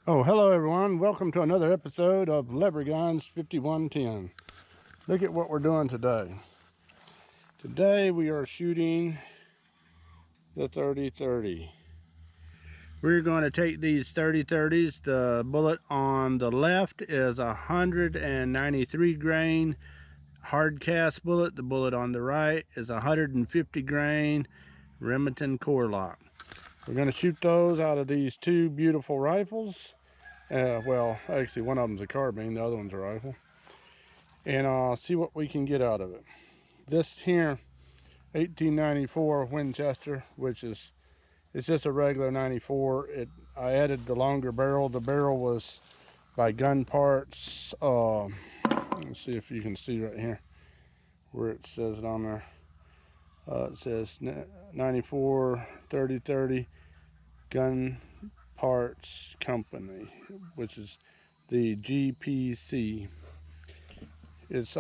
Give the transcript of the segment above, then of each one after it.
Oh, hello everyone. Welcome to another episode of Lever Guns 5110. Look at what we're doing today. Today we are shooting the 30-30. We're going to take these 30-30s. The bullet on the left is a 193 grain hard cast bullet. The bullet on the right is a 150 grain Remington core lock. We're going to shoot those out of these two beautiful rifles. Well, actually one of them's a carbine, the other one's a rifle. And see what we can get out of it. This here 1894 Winchester, which is, it's just a regular 94. I added the longer barrel. The barrel was by Gun Parts. Let's see if you can see right here where it says it on there. It says 94 30-30 Gun Parts Company, which is the GPC. It's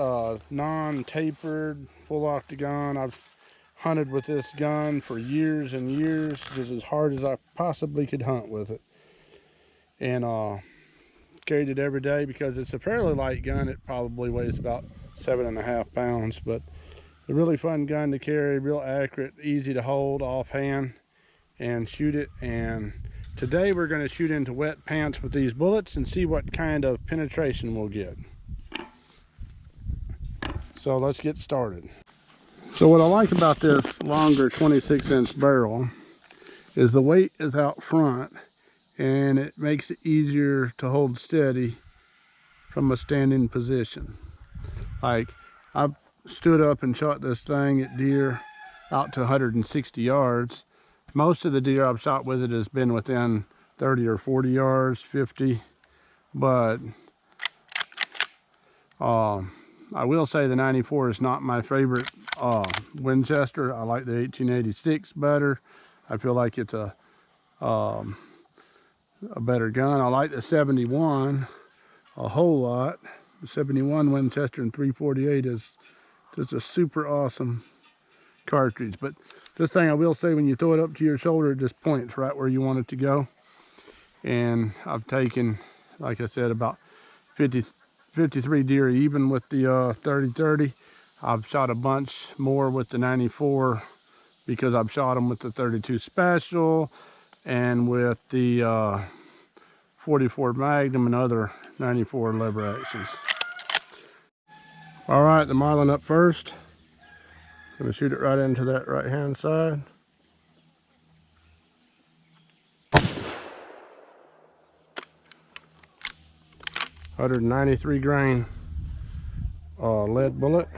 non-tapered, full octagon. I've hunted with this gun for years and years. Just as hard as I possibly could hunt with it. And carried it every day because it's a fairly light gun. It probably weighs about 7.5 pounds, but a really fun gun to carry, real accurate, easy to hold offhand and shoot it. And today we're going to shoot into wet pants with these bullets and see what kind of penetration we'll get. So let's get started. So what I like about this longer 26-inch barrel is the weight is out front and it makes it easier to hold steady from a standing position. Like, I've stood up and shot this thing at deer out to 160 yards. Most of the deer I've shot with it has been within 30 or 40 yards, 50, but I will say the 94 is not my favorite Winchester. I like the 1886 better. I feel like it's a better gun. I like the 71 a whole lot. The 71 Winchester and 348 is just a super awesome cartridge. But this thing, I will say, when you throw it up to your shoulder, it just points right where you want it to go. And I've taken, like I said, about 53 deer even with the 30-30. I've shot a bunch more with the 94 because I've shot them with the 32 special and with the 44 Magnum and other 94 lever actions. All right, the Marlin up first. Gonna shoot it right into that right hand side. .193 grain lead bullet.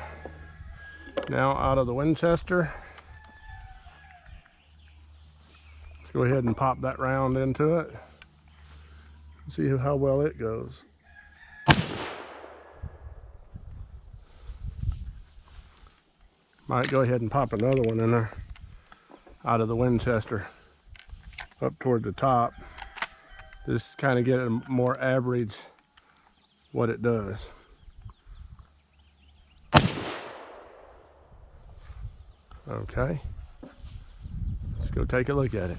Now out of the Winchester. Let's go ahead and pop that round into it. See how well it goes. Might go ahead and pop another one in there out of the Winchester up toward the top. Just kind of get a more average what it does. Okay, let's go take a look at it.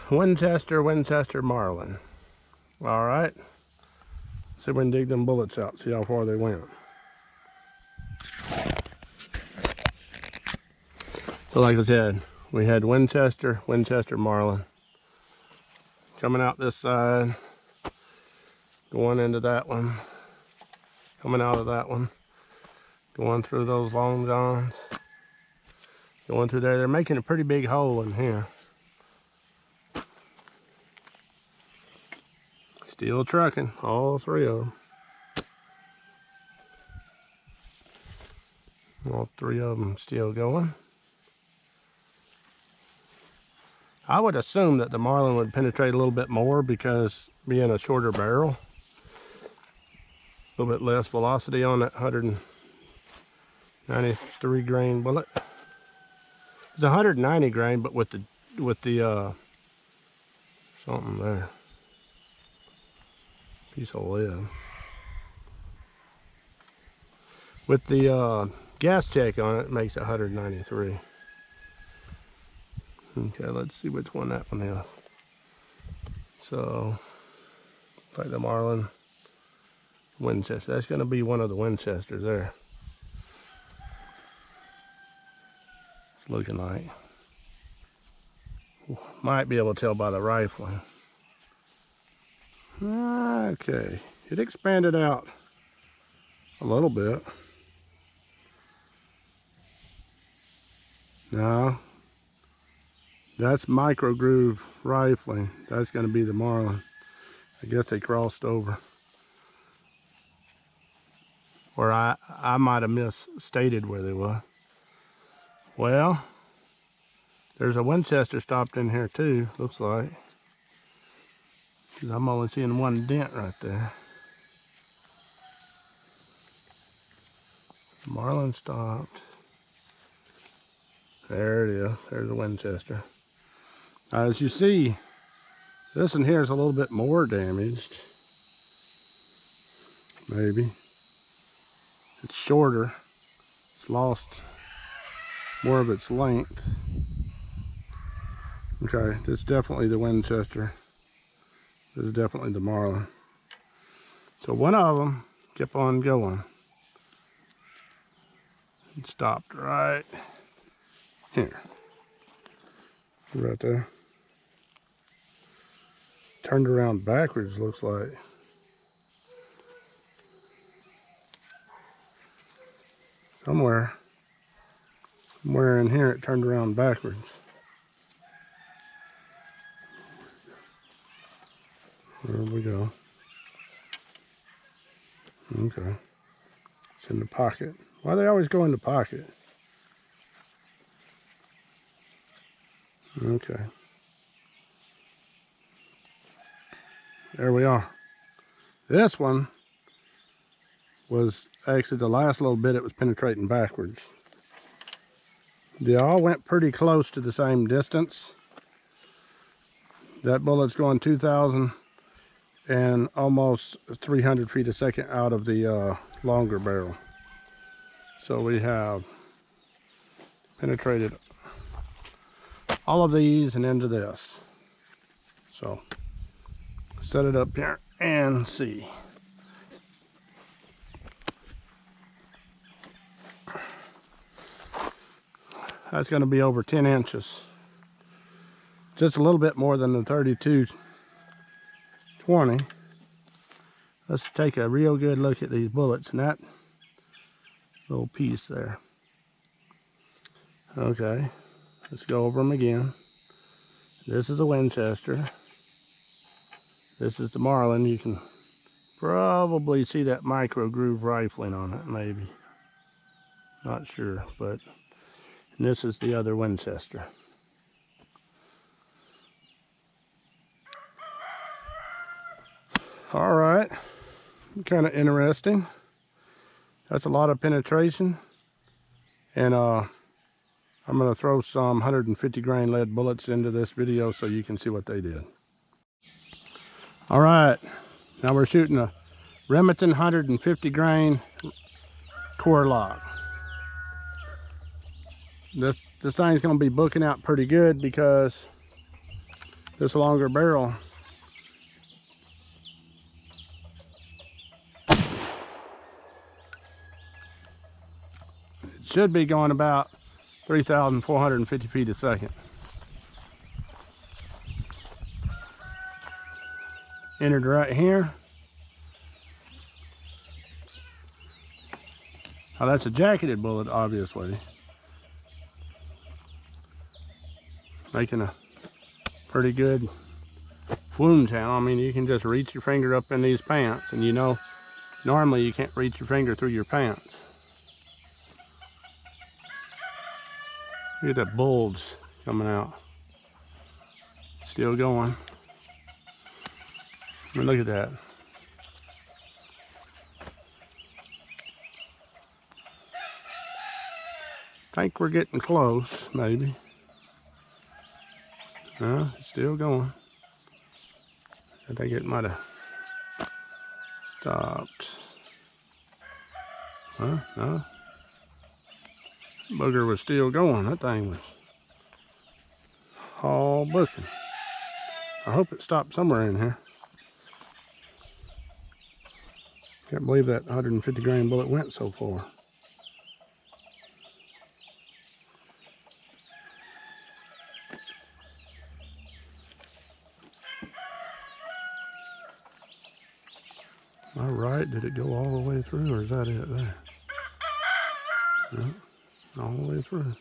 Winchester Marlin. All right, see if we can dig them bullets out, see how far they went. So like I said, we had Winchester Marlin. Coming out this side, going into that one, coming out of that one, going through those long johns, going through there. They're making a pretty big hole in here. Still trucking, all three of them. All three of them still going. I would assume that the Marlin would penetrate a little bit more because being a shorter barrel, a little bit less velocity on that 193 grain bullet. It's 190 grain, but with the something there, piece of lead. With the gas check on it, it makes it 193. Okay, let's see which one that one is. So, like the Marlin, Winchester. That's going to be one of the Winchesters there. It's looking like. Might be able to tell by the rifling. Okay, it expanded out a little bit. No, that's micro groove rifling. That's going to be the Marlin. I guess they crossed over. Or I might have misstated where they were. Well, there's a Winchester stopped in here too, looks like. Because I'm only seeing one dent right there. Marlin stopped. There it is. There's a Winchester. As you see, this one here is a little bit more damaged. Maybe. It's shorter. It's lost more of its length. Okay, this is definitely the Winchester. This is definitely the Marlin. So one of them kept on going. It stopped right here. Right there. Turned around backwards, looks like. Somewhere in here it turned around backwards. There we go. Okay. It's in the pocket. Why do they always go in the pocket? Okay. There we are. This one was actually the last little bit it was penetrating backwards. They all went pretty close to the same distance. That bullet's going 2,000 and almost 300 feet a second out of the longer barrel. So we have penetrated all of these and into this. So set it up here and see. That's going to be over 10 inches. Just a little bit more than the 32-20. Let's take a real good look at these bullets and that little piece there. Okay, let's go over them again. This is a Winchester. This is the Marlin. You can probably see that micro groove rifling on it, maybe. Not sure, but and this is the other Winchester. All right, kind of interesting. That's a lot of penetration, and I'm going to throw some 150 grain lead bullets into this video so you can see what they did. All right, now we're shooting a Remington 150 grain core lock. This thing's going to be booking out pretty good because this longer barrel should be going about 3,450 feet a second. Entered right here. Now that's a jacketed bullet, obviously. Making a pretty good wound channel. I mean, you can just reach your finger up in these pants, and you know, normally you can't reach your finger through your pants. Look at that bulge coming out. Still going. I mean, look at that. Think we're getting close, maybe. No, it's still going. I think it might have stopped. Huh? No. Booger was still going. That thing was all booking. I hope it stopped somewhere in here. Can't believe that 150 grain bullet went so far. All right, did it go all the way through, or is that it there? No, all the way through.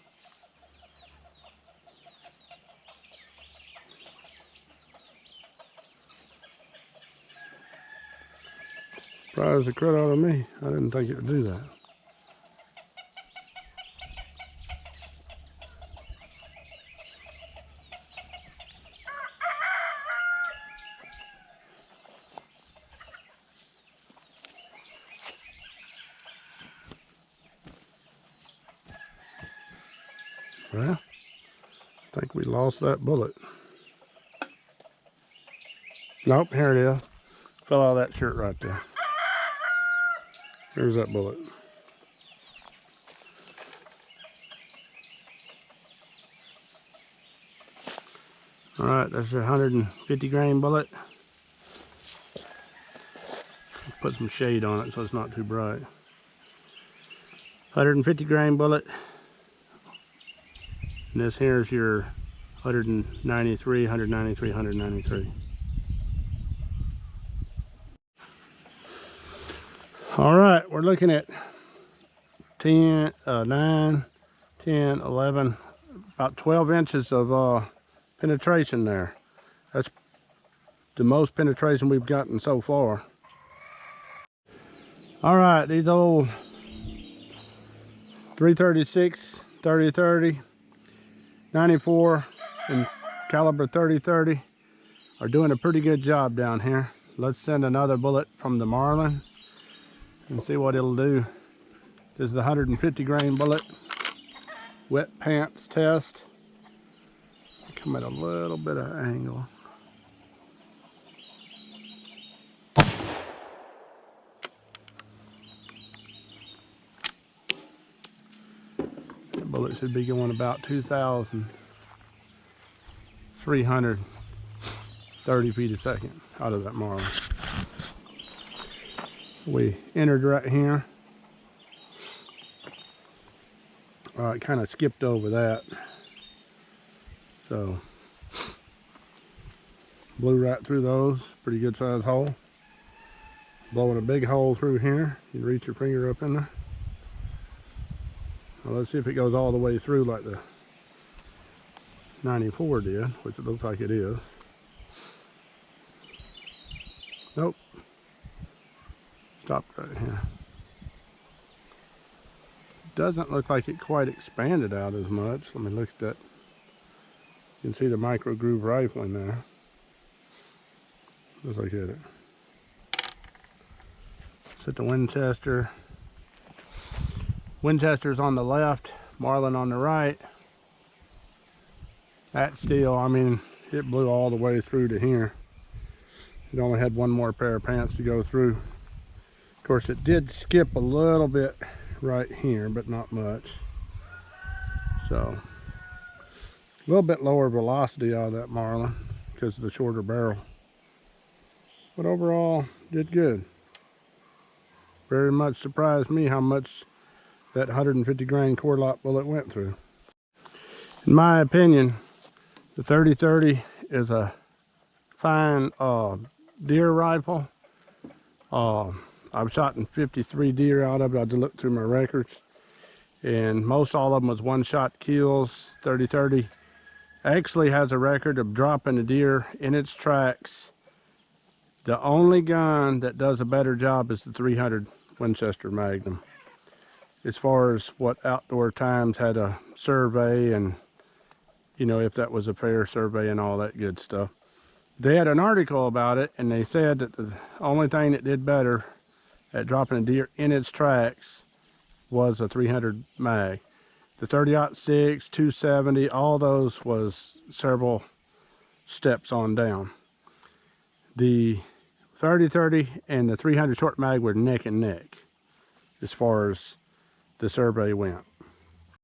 Surprised the crud out of me. I didn't think it would do that. Well, I think we lost that bullet. Nope, here it is. Fell out of that shirt right there. There's that bullet. All right, that's a 150 grain bullet. Put some shade on it so it's not too bright. 150 grain bullet. And this here is your 193, 193, 193. All right, we're looking at 10, 9, 10, 11, about 12 inches of penetration there. That's the most penetration we've gotten so far. All right, these old 336, 30-30, 94 and caliber 30-30 are doing a pretty good job down here. Let's send another bullet from the Marlin and see what it'll do. This is the 150 grain bullet. Wet pants test. Come at a little bit of angle. The bullet should be going about 2,330 feet a second out of that Marlin. We entered right here. It kind of skipped over that. So, blew right through those. Pretty good sized hole. Blowing a big hole through here. You can reach your finger up in there. Now let's see if it goes all the way through like the 94 did, which it looks like it is. Nope. Stopped right here. Doesn't look like it quite expanded out as much. Let me look at that. You can see the micro groove rifle in there. Looks like it. Set the Winchester. Winchester's on the left, Marlin on the right. That steel, I mean, it blew all the way through to here. It only had one more pair of pants to go through. Of course, it did skip a little bit right here, but not much. So, a little bit lower velocity out of that Marlin because of the shorter barrel. But overall, did good. Very much surprised me how much that 150 grain core lock bullet went through. In my opinion, the 30-30 is a fine deer rifle. I've shot 53 deer out of it. I just looked through my records, and most all of them was one-shot kills. 30-30 actually has a record of dropping a deer in its tracks. The only gun that does a better job is the 300 Winchester Magnum. As far as what Outdoor Times had a survey, and you know, if that was a fair survey and all that good stuff. They had an article about it, and they said that the only thing that did better at dropping a deer in its tracks was a 300 mag. The 30-06, 270, all those was several steps on down. The 30-30 and the 300 short mag were neck and neck as far as the survey went.